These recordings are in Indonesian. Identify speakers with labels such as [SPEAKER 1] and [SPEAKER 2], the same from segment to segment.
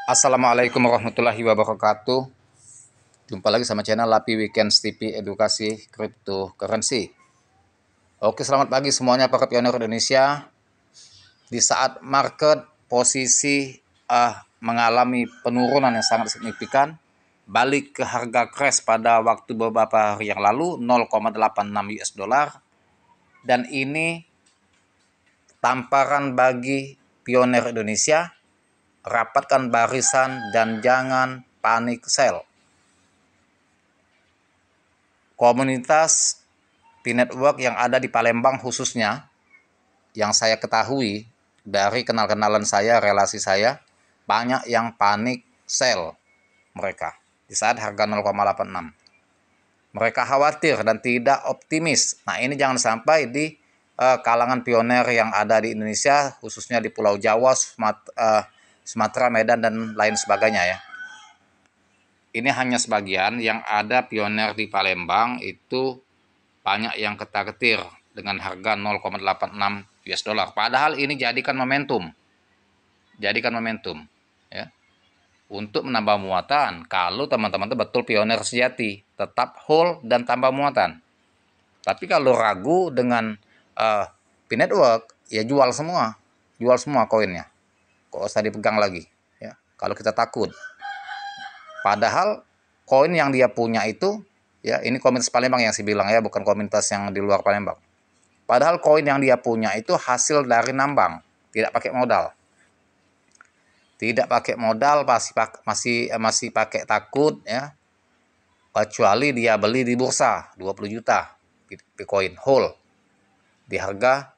[SPEAKER 1] Assalamualaikum warahmatullahi wabarakatuh. Jumpa lagi sama channel Lapi Weekends TV Edukasi Cryptocurrency. Oke, selamat pagi semuanya para pionir Indonesia. Di saat market posisi mengalami penurunan yang sangat signifikan, balik ke harga crash pada waktu beberapa hari yang lalu 0,86 US dollar, dan ini tamparan bagi pionir Indonesia. Rapatkan barisan dan jangan panik sell. Komunitas P-Network yang ada di Palembang khususnya, yang saya ketahui dari kenal-kenalan saya, relasi saya, banyak yang panik sell mereka di saat harga 0,86. Mereka khawatir dan tidak optimis. Nah, ini jangan sampai di kalangan pioner yang ada di Indonesia, khususnya di Pulau Jawa, Sumatera, Medan, dan lain sebagainya ya. Ini hanya sebagian, yang ada pioner di Palembang itu banyak yang ketar-ketir dengan harga 0,86 US dollar. Padahal ini jadikan momentum ya, untuk menambah muatan. Kalau teman-teman betul pioner sejati, tetap hold dan tambah muatan. Tapi kalau ragu dengan P-Network, ya jual semua koinnya. Kok usah dipegang lagi ya, kalau kita takut. Padahal koin yang dia punya itu, ya ini komunitas Palembang yang saya bilang ya, bukan komunitas yang di luar Palembang. Padahal koin yang dia punya itu hasil dari nambang, tidak pakai modal. Tidak pakai modal, masih pakai takut ya. Kecuali dia beli di bursa 20 juta Bitcoin whole. Di harga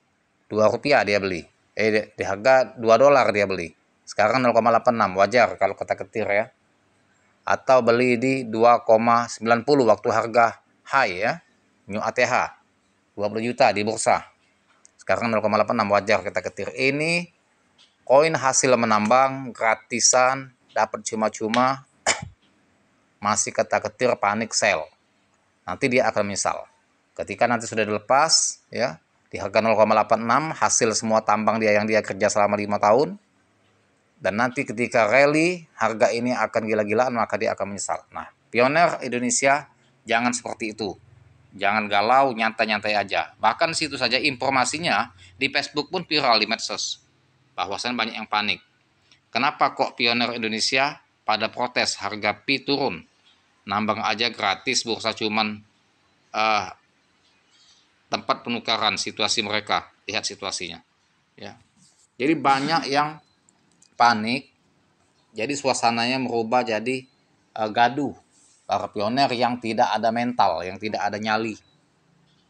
[SPEAKER 1] 2 rupiah dia beli. Di harga 2 dolar dia beli. Sekarang 0,86, wajar kalau ketar-ketir ya. Atau beli di 2,90 waktu harga high ya, New ATH 20 juta di bursa. Sekarang 0,86, wajar kita ketir. Ini koin hasil menambang gratisan, dapat cuma-cuma, masih ketar-ketir panik sell. Nanti dia akan menyesal. Ketika nanti sudah dilepas ya, di harga 0,86 hasil semua tambang dia yang dia kerja selama 5 tahun. Dan nanti ketika rally, harga ini akan gila-gilaan, maka dia akan menyesal. Nah, pioner Indonesia jangan seperti itu. Jangan galau, nyantai-nyantai aja. Bahkan situ saja informasinya di Facebook pun viral di medsos. Bahwasan banyak yang panik. Kenapa kok pioner Indonesia pada protes harga Pi turun? Nambang aja gratis, bursa cuman tempat penukaran situasi mereka. Lihat situasinya. Ya. Jadi banyak yang panik, jadi suasananya merubah jadi gaduh. Para pioner yang tidak ada mental, yang tidak ada nyali.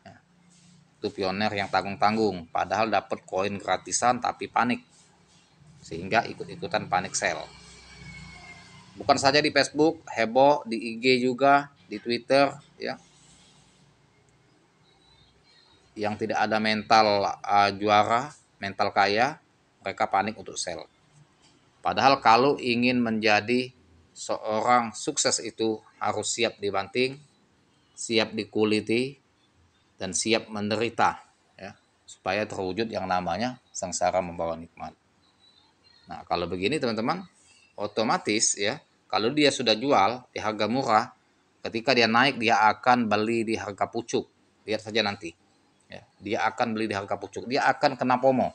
[SPEAKER 1] Ya. Itu pioner yang tanggung-tanggung, padahal dapat koin gratisan tapi panik, sehingga ikut-ikutan panik sell. Bukan saja di Facebook, heboh di IG juga, di Twitter ya. Yang tidak ada mental juara, mental kaya, mereka panik untuk sell. Padahal kalau ingin menjadi seorang sukses itu harus siap dibanting, siap dikuliti, dan siap menderita ya, supaya terwujud yang namanya sengsara membawa nikmat. Nah, kalau begini teman-teman, otomatis ya, kalau dia sudah jual di harga murah, ketika dia naik dia akan beli di harga pucuk. Lihat saja nanti. Ya, dia akan beli di harga pucuk, dia akan kena FOMO.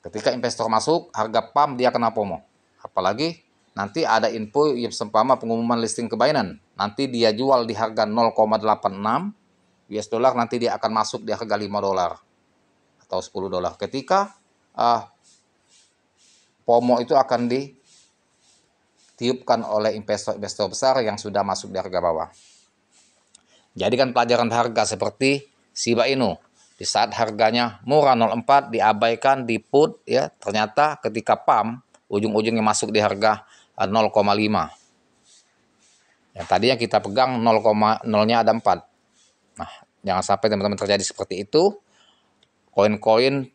[SPEAKER 1] Ketika investor masuk, harga pump dia kena FOMO. Apalagi nanti ada info yang seumpama pengumuman listing ke Binance. Nanti dia jual di harga 0,86 US dollar, nanti dia akan masuk di harga 5 dolar atau 10 dolar. Ketika FOMO itu akan ditiupkan oleh investor besar yang sudah masuk di harga bawah. Jadikan pelajaran harga seperti Shiba Inu. Di saat harganya murah 0,4 diabaikan, di put ya, ternyata ketika pump ujung-ujungnya masuk di harga 0,5. Yang tadinya kita pegang 0,0-nya ada 4. Nah, jangan sampai teman-teman terjadi seperti itu. Koin-koin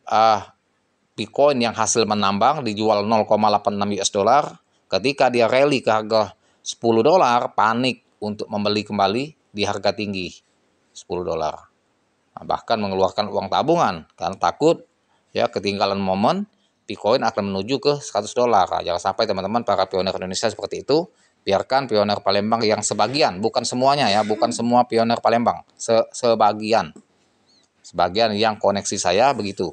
[SPEAKER 1] Bitcoin yang hasil menambang dijual 0,86 US dollar. Ketika dia rally ke harga 10 dolar, panik untuk membeli kembali di harga tinggi 10 dolar. Nah, bahkan mengeluarkan uang tabungan karena takut ya ketinggalan momen Bitcoin akan menuju ke 100 dolar. Nah, jangan sampai teman-teman para pioner Indonesia seperti itu. Biarkan pioner Palembang yang sebagian, bukan semuanya ya, bukan semua pioner Palembang, sebagian yang koneksi saya begitu.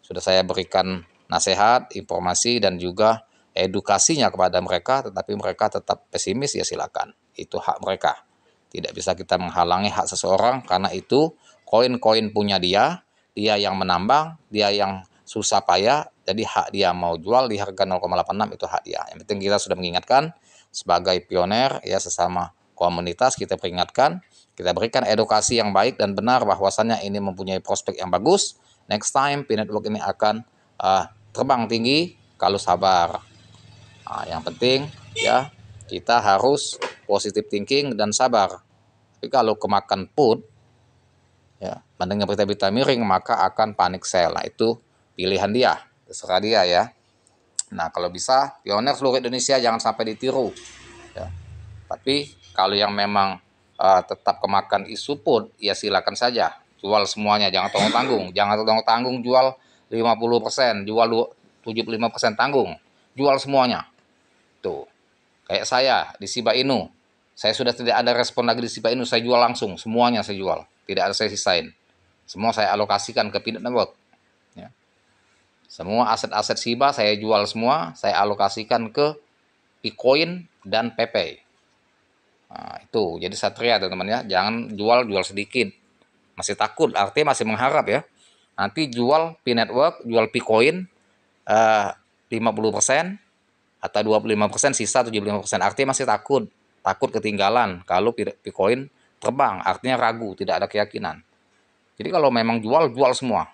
[SPEAKER 1] Sudah saya berikan nasihat, informasi, dan juga edukasinya kepada mereka, tetapi mereka tetap pesimis, ya silakan. Itu hak mereka. Tidak bisa kita menghalangi hak seseorang, karena itu koin-koin punya dia yang menambang, dia yang susah payah, jadi hak dia mau jual di harga 0,86 itu hak dia. Yang penting kita sudah mengingatkan sebagai pioner ya, sesama komunitas kita peringatkan, kita berikan edukasi yang baik dan benar bahwasannya ini mempunyai prospek yang bagus. Next time P-Network ini akan terbang tinggi kalau sabar. Yang penting ya, kita harus positive thinking dan sabar. Tapi kalau kemakan put ya, mendengar berita-berita miring, maka akan panic sell. Nah, itu pilihan dia, terserah dia ya. Nah, kalau bisa pioner seluruh Indonesia jangan sampai ditiru ya. Tapi kalau yang memang tetap kemakan isu put, ya silakan saja jual semuanya, jangan tanggung-tanggung. Jangan tanggung-tanggung jual 50%, jual 75% tanggung. Jual semuanya. Tuh. Kayak saya di Shiba Inu. Saya sudah tidak ada respon lagi di Shiba Inu, saya jual langsung, semuanya saya jual. Tidak ada saya sisain. Semua saya alokasikan ke P-Net Network. Ya. Semua aset-aset Shiba saya jual semua, saya alokasikan ke Bitcoin dan PP. Nah, itu jadi satria teman-teman ya, jangan jual sedikit. Masih takut, artinya masih mengharap ya. Nanti jual P-Network, jual Bitcoin 50% atau 25%, sisa 75%. Artinya masih takut ketinggalan kalau Bitcoin terbang, artinya ragu, tidak ada keyakinan. Jadi kalau memang jual semua.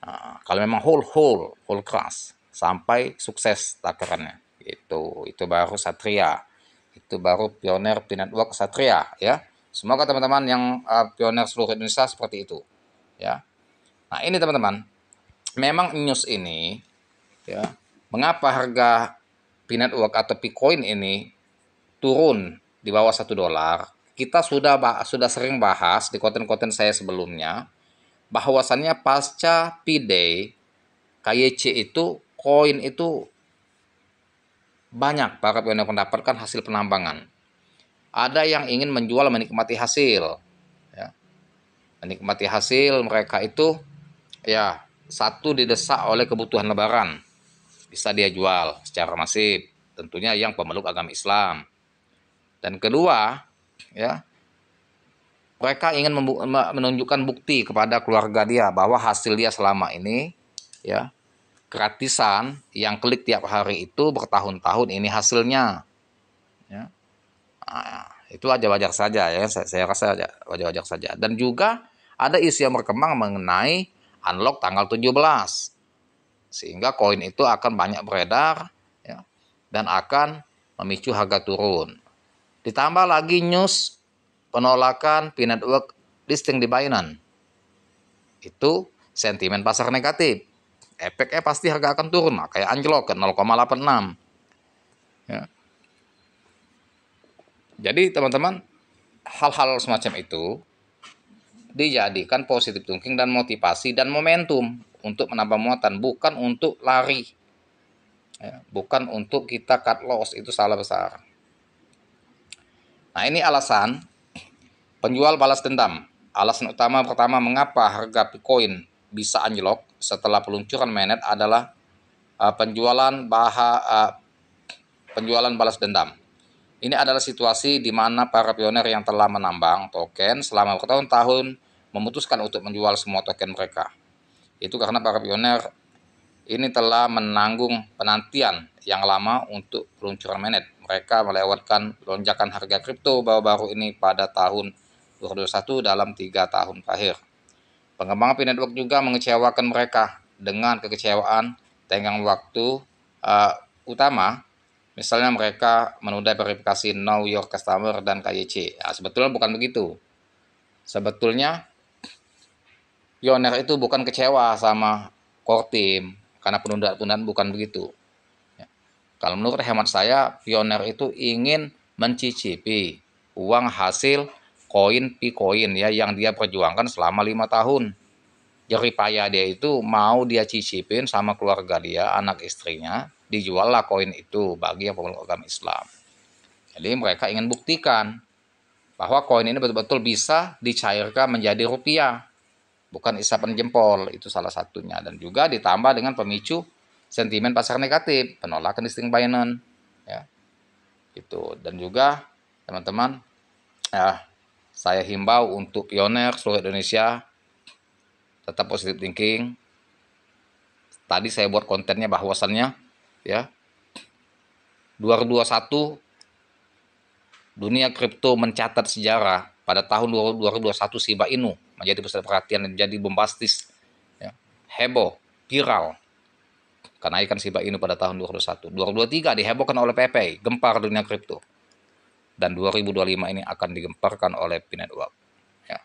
[SPEAKER 1] Nah, kalau memang whole crash sampai sukses takarannya. Itu baru satria. Itu baru pioner P-Network satria ya. Semoga teman-teman yang pioner seluruh Indonesia seperti itu ya. Nah, ini teman-teman, memang news ini ya, mengapa harga P-Network atau Bitcoin ini turun di bawah 1 dolar. Kita sudah sering bahas di konten-konten saya sebelumnya, bahwasannya pasca P-Day, KYC itu, koin itu banyak para pioner mendapatkan hasil penambangan. Ada yang ingin menjual menikmati hasil. Ya. Menikmati hasil mereka itu, ya, satu didesak oleh kebutuhan lebaran. Bisa dia jual secara masif. Tentunya yang pemeluk agama Islam. Dan kedua, ya, mereka ingin menunjukkan bukti kepada keluarga dia bahwa hasil dia selama ini ya gratisan yang klik tiap hari itu bertahun-tahun ini hasilnya ya. Nah, itu wajar-wajar saja ya, saya rasa wajar-wajar saja. Dan juga ada isu yang berkembang mengenai unlock tanggal 17 sehingga koin itu akan banyak beredar ya, dan akan memicu harga turun. Ditambah lagi news penolakan P-Network listing di Binance. Itu sentimen pasar negatif. Efeknya pasti harga akan turun, kayak anjlok ke 0,86. Ya. Jadi teman-teman, hal-hal semacam itu dijadikan positive thinking dan motivasi dan momentum untuk menambah muatan, bukan untuk lari. Ya, bukan untuk kita cut loss, itu salah besar. Nah, ini alasan penjual balas dendam. Alasan utama pertama mengapa harga Bitcoin bisa anjlok setelah peluncuran mainnet adalah penjualan balas dendam. Ini adalah situasi di mana para pioner yang telah menambang token selama bertahun-tahun memutuskan untuk menjual semua token mereka. Itu karena para pioner ini telah menanggung penantian yang lama untuk peluncuran mainnet. Mereka melewatkan lonjakan harga kripto baru-baru ini pada tahun 2021 dalam 3 tahun terakhir. Pengembangan P-Network juga mengecewakan mereka dengan kekecewaan tenggang waktu utama. Misalnya mereka menunda verifikasi Know Your Customer dan KYC. Nah, sebetulnya bukan begitu. Sebetulnya pioner itu bukan kecewa sama core team karena penundaan bukan begitu. Ya. Kalau menurut hemat saya, pioner itu ingin mencicipi uang hasil koin P-Coin ya yang dia perjuangkan selama 5 tahun. jerih payah dia itu mau dia cicipin sama keluarga dia, anak istrinya, dijual lah koin itu bagi yang pemeluk agama Islam. Jadi mereka ingin buktikan bahwa koin ini betul-betul bisa dicairkan menjadi rupiah, bukan isapan jempol, itu salah satunya. Dan juga ditambah dengan pemicu sentimen pasar negatif, penolakan listing Binance, ya, itu. Dan juga teman-teman, saya himbau untuk pioner seluruh Indonesia tetap positive thinking. Tadi saya buat kontennya bahwasannya ya 2021 dunia kripto mencatat sejarah. Pada tahun 2021 Shiba Inu menjadi pusat perhatian dan jadi bombastis, ya, heboh, viral kenaikan Shiba Inu pada tahun 2021. 2023 dihebohkan oleh PayPay, gempar dunia kripto. Dan 2025 ini akan digemparkan oleh P-Network. Ya.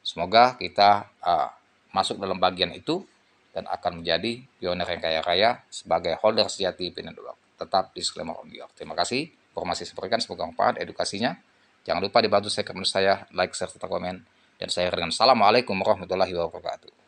[SPEAKER 1] Semoga kita masuk dalam bagian itu dan akan menjadi pioner yang kaya raya sebagai holder sejati P-Network. Tetap disclaimer on your. Terima kasih. Informasi saya semoga bermanfaat edukasinya. Jangan lupa dibantu saya, like, share, serta komen. Dan saya dengan Assalamualaikum warahmatullahi wabarakatuh.